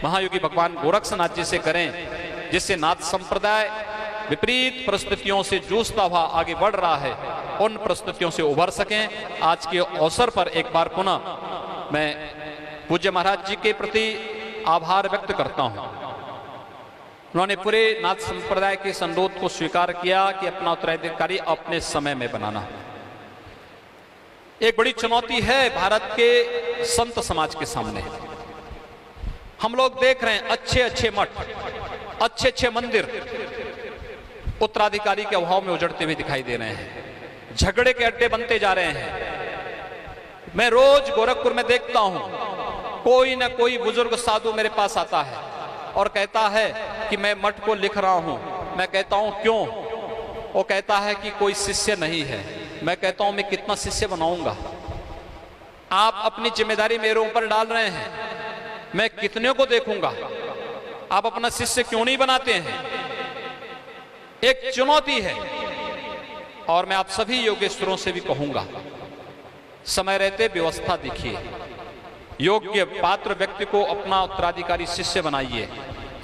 महायोगी भगवान गोरक्षनाथ जी से करें, जिससे नाथ संप्रदाय विपरीत परिस्थितियों से जूझता हुआ आगे बढ़ रहा है, उन परिस्थितियों से उभर सकें। आज के अवसर पर एक बार पुनः मैं पूज्य महाराज जी के प्रति आभार व्यक्त करता हूं। उन्होंने पूरे नाथ संप्रदाय के इस अनुरोध को स्वीकार किया कि अपना उत्तराधिकारी अपने समय में बनाना। एक बड़ी चुनौती है भारत के संत समाज के सामने। हम लोग देख रहे हैं अच्छे अच्छे मठ, अच्छे अच्छे मंदिर उत्तराधिकारी के अभाव में उजड़ते हुए दिखाई दे रहे हैं। झगड़े के अड्डे बनते जा रहे हैं। मैं रोज गोरखपुर में देखता हूं, कोई ना कोई बुजुर्ग साधु मेरे पास आता है और कहता है कि मैं मठ को लिख रहा हूं। मैं कहता हूं क्यों? वो कहता है कि कोई शिष्य नहीं है। मैं कहता हूं मैं कितना शिष्य बनाऊंगा? आप अपनी जिम्मेदारी मेरे ऊपर डाल रहे हैं, मैं कितने को देखूंगा? आप अपना शिष्य क्यों नहीं बनाते हैं? एक चुनौती है। और मैं आप सभी योगेश्वरों से भी कहूंगा, समय रहते व्यवस्था देखिए, योग्य पात्र व्यक्ति को अपना उत्तराधिकारी शिष्य बनाइए,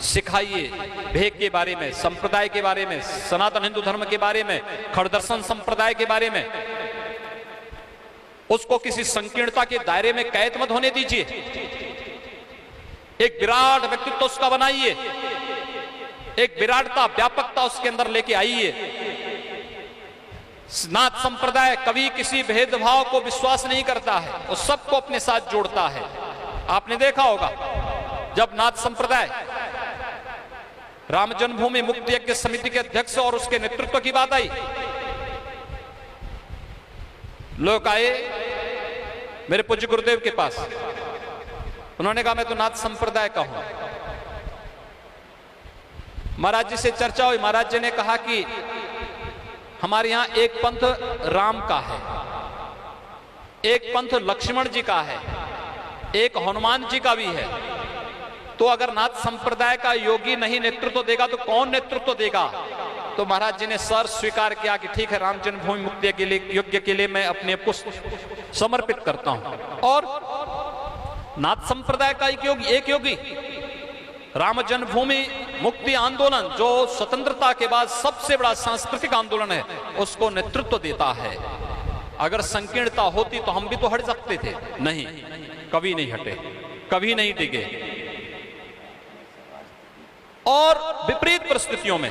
सिखाइए भेद के बारे में, संप्रदाय के बारे में, सनातन हिंदू धर्म के बारे में, खड़दर्शन संप्रदाय के बारे में। उसको किसी संकीर्णता के दायरे में कैद मत होने दीजिए। एक विराट व्यक्तित्व उसका बनाइए, एक विराटता, व्यापकता उसके अंदर लेके आइए। नाथ संप्रदाय कभी किसी भेदभाव को विश्वास नहीं करता है, वो सबको अपने साथ जोड़ता है। आपने देखा होगा जब नाथ संप्रदाय राम जन्मभूमि मुक्ति यज्ञ समिति के अध्यक्ष और उसके नेतृत्व की बात आई, लोग आए मेरे पूज्य गुरुदेव के पास। उन्होंने कहा मैं तो नाथ संप्रदाय का हूं। महाराज जी से चर्चा हुई। महाराज जी ने कहा कि हमारे यहां एक पंथ राम का है, एक पंथ लक्ष्मण जी का है, एक हनुमान जी का भी है। तो अगर नाथ संप्रदाय का योगी नहीं नेतृत्व देगा तो कौन नेतृत्व देगा? तो महाराज जी ने सर स्वीकार किया कि ठीक है, राम जन्मभूमि मुक्ति के लिए, यज्ञ के लिए मैं अपने आप को समर्पित करता हूं। और नाथ संप्रदाय का एक योगी राम जन्मभूमि मुक्ति आंदोलन, जो स्वतंत्रता के बाद सबसे बड़ा सांस्कृतिक आंदोलन है, उसको नेतृत्व देता है। अगर संकीर्णता होती तो हम भी तो हट सकते थे। नहीं, कभी नहीं हटे, कभी नहीं टिके। और विपरीत परिस्थितियों में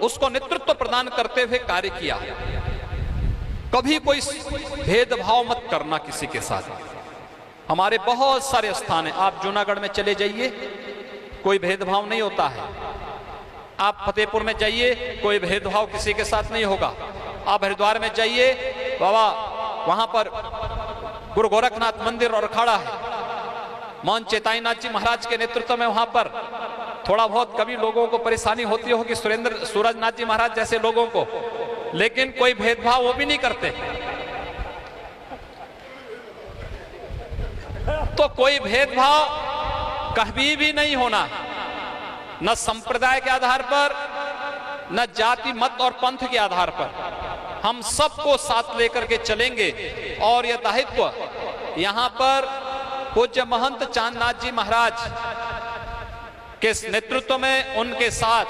उसको नेतृत्व प्रदान करते हुए कार्य किया। कभी कोई भेदभाव मत करना किसी के साथ। हमारे बहुत सारे स्थान हैं, आप जूनागढ़ में चले जाइए, कोई भेदभाव नहीं होता है। आप फतेहपुर में जाइए, कोई भेदभाव किसी के साथ नहीं होगा। आप हरिद्वार में जाइए, बाबा वहां पर गुरु गोरखनाथ मंदिर और अखाड़ा है। मोहन चेताईनाथ जी महाराज के नेतृत्व में वहां पर थोड़ा बहुत कभी लोगों को परेशानी होती होगी, सुरेंद्र सूरजनाथ जी महाराज जैसे लोगों को, लेकिन कोई भेदभाव वो भी नहीं करते। तो कोई भेदभाव कभी भी नहीं होना, न संप्रदाय के आधार पर, न जाति मत और पंथ के आधार पर। हम सबको साथ लेकर के चलेंगे। और यह दायित्व यहां पर पूज्य महंत चांदनाथ जी महाराज के नेतृत्व में, उनके साथ